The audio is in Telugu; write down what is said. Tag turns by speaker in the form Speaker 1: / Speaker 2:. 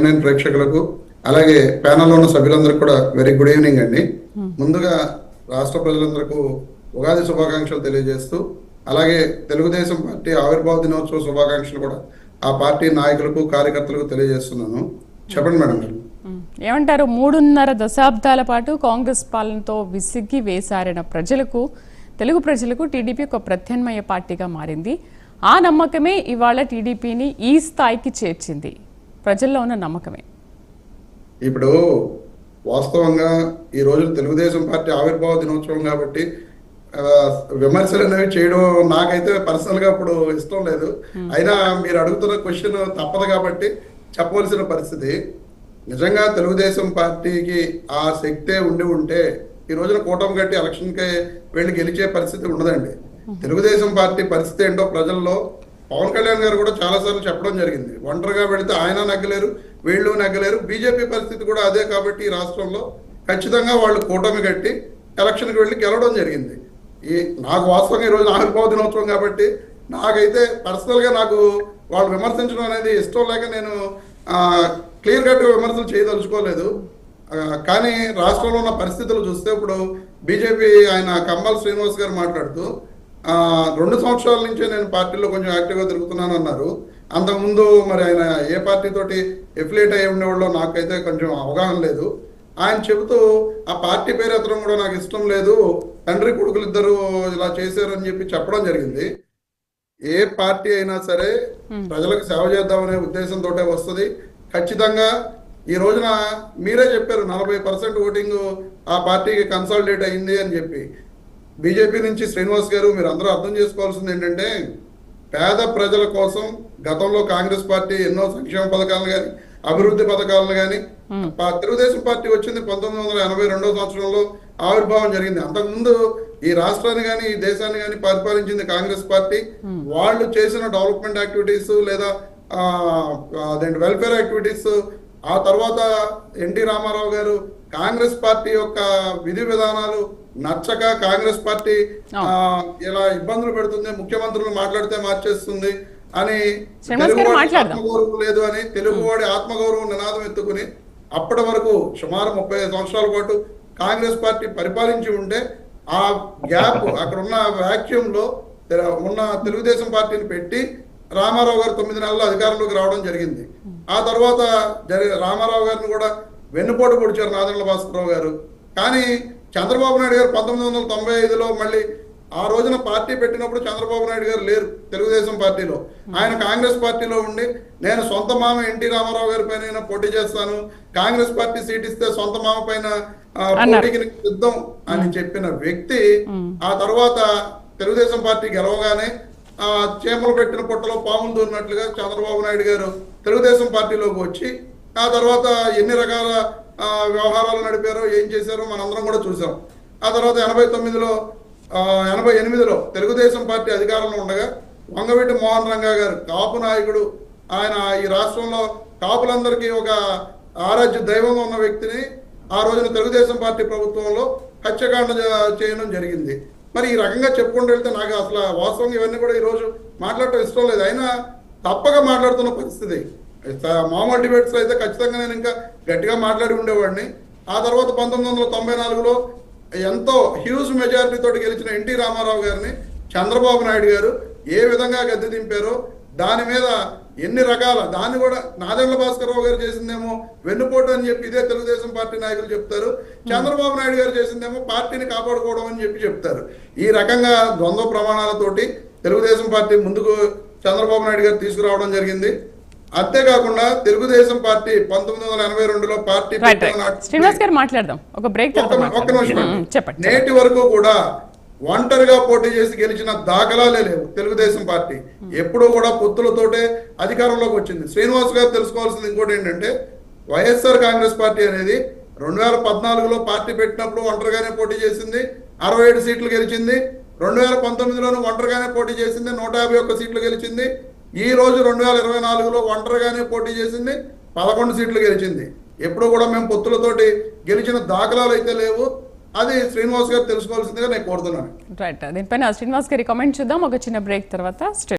Speaker 1: నేను ప్రేక్షకులకు అలాగే ప్యానెల్లో ఉన్న సభ్యులందరికీ కూడా వెరీ గుడ్ ఈవినింగ్ అండి. ముందుగా రాష్ట్ర ప్రజలందరికీ ఉగాది శుభాకాంక్షలు తెలియజేస్తూ అలాగే తెలుగుదేశం పార్టీ ఆవిర్భావ దినోత్సవ శుభాకాంక్షలు కూడా ఆ పార్టీ నాయకులకు కార్యకర్తలకు తెలియజేస్తున్నాను. చెప్పండి మేడం గారు.
Speaker 2: ఏమంటారు? 3.5 దశాబ్దాల పాటు కాంగ్రెస్ పాలనతో విసిగి వేసారిన ప్రజలకు, తెలుగు ప్రజలకు టీడీపీ ఒక ప్రత్యామ్నాయ పార్టీగా మారింది. ఆ నమ్మకమే ఇవాళ టీడీపీని ఈ స్థాయికి చేర్చింది. ప్రజల్లో ఉన్న నమ్మకమే.
Speaker 1: ఇప్పుడు వాస్తవంగా ఈ రోజు తెలుగుదేశం పార్టీ ఆవిర్భావ దినోత్సవం కాబట్టి విమర్శలు అనేవి చేయడం నాకైతే పర్సనల్ గా ఇప్పుడు ఇష్టం లేదు. అయినా మీరు అడుగుతున్న క్వశ్చన్ తప్పదు కాబట్టి చెప్పవలసిన పరిస్థితి. నిజంగా తెలుగుదేశం పార్టీకి ఆ శక్తే ఉంటే ఈ రోజున కూటమి కట్టి ఎలక్షన్కి వెళ్ళి గెలిచే పరిస్థితి ఉండదండి. తెలుగుదేశం పార్టీ పరిస్థితి ఏంటో ప్రజల్లో పవన్ కళ్యాణ్ గారు కూడా చాలాసార్లు చెప్పడం జరిగింది. ఒంటరిగా వెళితే ఆయన నగ్గలేరు, వీళ్ళు నగ్గలేరు. బీజేపీ పరిస్థితి కూడా అదే కాబట్టి ఈ రాష్ట్రంలో ఖచ్చితంగా వాళ్ళు కూటమి కట్టి ఎలక్షన్కి వెళ్ళి గెలవడం జరిగింది. నాకు వాస్తవంగా ఈరోజు ఆవిర్భావ దినోత్సవం కాబట్టి నాకైతే పర్సనల్గా నాకు వాళ్ళు విమర్శించడం అనేది ఇష్టం లేక నేను క్లియర్ కట్గా విమర్శలు చేయదలుచుకోలేదు. కానీ రాష్ట్రంలో ఉన్న పరిస్థితులు చూస్తే ఇప్పుడు బీజేపీ ఆయన కంబాల్ శ్రీనివాస్ గారు మాట్లాడుతూ 2 సంవత్సరాల నుంచే నేను పార్టీలో కొంచెం యాక్టివ్గా తిరుగుతున్నాను అన్నారు. అంతకుముందు మరి ఆయన ఏ పార్టీ తోటి ఎఫిలియేట్ అయ్యి ఉండేవాళ్ళో నాకైతే కొంచెం అవగాహన లేదు. ఆయన చెబుతూ ఆ పార్టీ పేరు ఎత్తడం కూడా నాకు ఇష్టం లేదు, తండ్రి కొడుకులు ఇద్దరు ఇలా చేశారు అని చెప్పడం జరిగింది. ఏ పార్టీ అయినా సరే ప్రజలకు సేవ చేద్దామనే ఉద్దేశంతో వస్తుంది. ఖచ్చితంగా ఈ రోజున మీరే చెప్పారు 40% ఓటింగ్ ఆ పార్టీకి కన్సాలిడేట్ అయింది అని చెప్పి. బీజేపీ నుంచి శ్రీనివాస్ గారు మీరు అందరూ అర్థం చేసుకోవాల్సింది ఏంటంటే, పేద ప్రజల కోసం గతంలో కాంగ్రెస్ పార్టీ ఎన్నో సంక్షేమ పథకాలను కానీ అభివృద్ధి పథకాలను కానీ తెలుగుదేశం పార్టీ వచ్చింది 1982 సంవత్సరంలో ఆవిర్భావం జరిగింది. అంతకుముందు ఈ రాష్ట్రాన్ని కానీ ఈ దేశాన్ని కానీ పరిపాలించింది కాంగ్రెస్ పార్టీ. వాళ్ళు చేసిన డెవలప్మెంట్ యాక్టివిటీస్ లేదా అదేంటి వెల్ఫేర్ యాక్టివిటీస్, ఆ తర్వాత ఎన్టీ రామారావు గారు కాంగ్రెస్ పార్టీ యొక్క విధి విధానాలు నచ్చక కాంగ్రెస్ పార్టీ ఇలా ఇబ్బందులు పెడుతుంది, ముఖ్యమంత్రులు మాట్లాడితే మార్చేస్తుంది అని, ఆత్మగౌరవం లేదు అని తెలుగువాడి ఆత్మగౌరవం నినాదం ఎత్తుకుని అప్పటి వరకు సుమారు 35 సంవత్సరాల పాటు కాంగ్రెస్ పార్టీ పరిపాలించి ఉంటే ఆ గ్యాప్ అక్కడ ఉన్న వ్యాక్యూమ్ లో ఉన్న తెలుగుదేశం పార్టీని పెట్టి రామారావు గారు 9 నెలల్లో అధికారంలోకి రావడం జరిగింది. ఆ తర్వాత రామారావు గారిని కూడా వెన్నుపోటు పొడిచారు నాదెండ్ల భాస్కరరావు గారు. కానీ చంద్రబాబు నాయుడు గారు 1995లో మళ్ళీ ఆ రోజున పార్టీ పెట్టినప్పుడు చంద్రబాబు నాయుడు గారు లేరు తెలుగుదేశం పార్టీలో. ఆయన కాంగ్రెస్ పార్టీలో ఉండి నేను సొంత మామ ఎన్టీ రామారావు గారి పైన పోటీ చేస్తాను, కాంగ్రెస్ పార్టీ సీట్ ఇస్తే సొంత మామ పైన పోటీకి సిద్ధం అని చెప్పిన వ్యక్తి ఆ తర్వాత తెలుగుదేశం పార్టీ గెలవగానే చేమలు పెట్టిన పొట్టలో పాములు దూరినట్లుగా చంద్రబాబు నాయుడు గారు తెలుగుదేశం పార్టీలోకి వచ్చి ఆ తర్వాత ఎన్ని రకాల వ్యవహారాలు నడిపారో ఏం చేశారో మనందరం కూడా చూసాం. ఆ తర్వాత 88లో తెలుగుదేశం పార్టీ అధికారంలో ఉండగా వంగవీటి మోహన్ రంగా గారు కాపు నాయకుడు, ఆయన ఈ రాష్ట్రంలో కాపులందరికీ ఒక ఆరాధ్య దైవంగా ఉన్న వ్యక్తిని ఆ రోజున తెలుగుదేశం పార్టీ ప్రభుత్వంలో హత్యాకాండ చేయడం జరిగింది. మరి ఈ రకంగా చెప్పుకుంటూ వెళ్తే నాకు అసలు వాస్తవంగా ఇవన్నీ కూడా ఈరోజు మాట్లాడటం ఇష్టం లేదు. అయినా తప్పక మాట్లాడుతున్న పరిస్థితి. మామూలు డిబేట్స్ అయితే ఖచ్చితంగా నేను ఇంకా గట్టిగా మాట్లాడి ఉండేవాడిని. ఆ తర్వాత 1994లో ఎంతో హ్యూజ్ మెజారిటీ తోటి గెలిచిన ఎన్టీ రామారావు గారిని చంద్రబాబు నాయుడు గారు ఏ విధంగా గద్దె దింపారో దాని మీద ఎన్ని రకాల దాన్ని కూడా నాదెండ్ల భాస్కరరావు గారు చేసిందేమో వెన్నుపోటు అని చెప్పి ఇదే తెలుగుదేశం పార్టీ నాయకులు చెప్తారు. చంద్రబాబు నాయుడు గారు చేసిందేమో పార్టీని కాపాడుకోవడం అని చెప్పి చెప్తారు. ఈ రకంగా ద్వంద్వ ప్రమాణాలతోటి తెలుగుదేశం పార్టీ ముందుకు చంద్రబాబు నాయుడు గారు తీసుకురావడం జరిగింది. అంతేకాకుండా తెలుగుదేశం పార్టీ 1982లో పార్టీ నేటి వరకు కూడా ఒంటరిగా పోటీ చేసి గెలిచిన దాఖలాలే లేవు. తెలుగుదేశం పార్టీ ఎప్పుడూ కూడా పొత్తులతోటే అధికారంలోకి వచ్చింది. శ్రీనివాస్ గారు తెలుసుకోవాల్సింది ఇంకోటి ఏంటంటే, వైఎస్ఆర్ కాంగ్రెస్ పార్టీ అనేది 2014లో పార్టీ పెట్టినప్పుడు ఒంటరిగానే పోటీ చేసింది, 67 సీట్లు గెలిచింది. 2019లోనూ ఒంటరిగానే పోటీ చేసింది, 151 సీట్లు గెలిచింది. ఈ రోజు 2024లో ఒంటరిగానే పోటీ చేసింది, 11 సీట్లు గెలిచింది. ఎప్పుడు కూడా మేము పొత్తులతోటి గెలిచిన దాఖలాలు అయితే లేవు. అది శ్రీనివాస్ గారు తెలుసుకోవాల్సిందిగా నేను కోరుతున్నాను.
Speaker 2: రైట్, దీనిపైన శ్రీనివాస్ గారి కామెంట్ చూద్దాం ఒక చిన్న బ్రేక్ తర్వాత.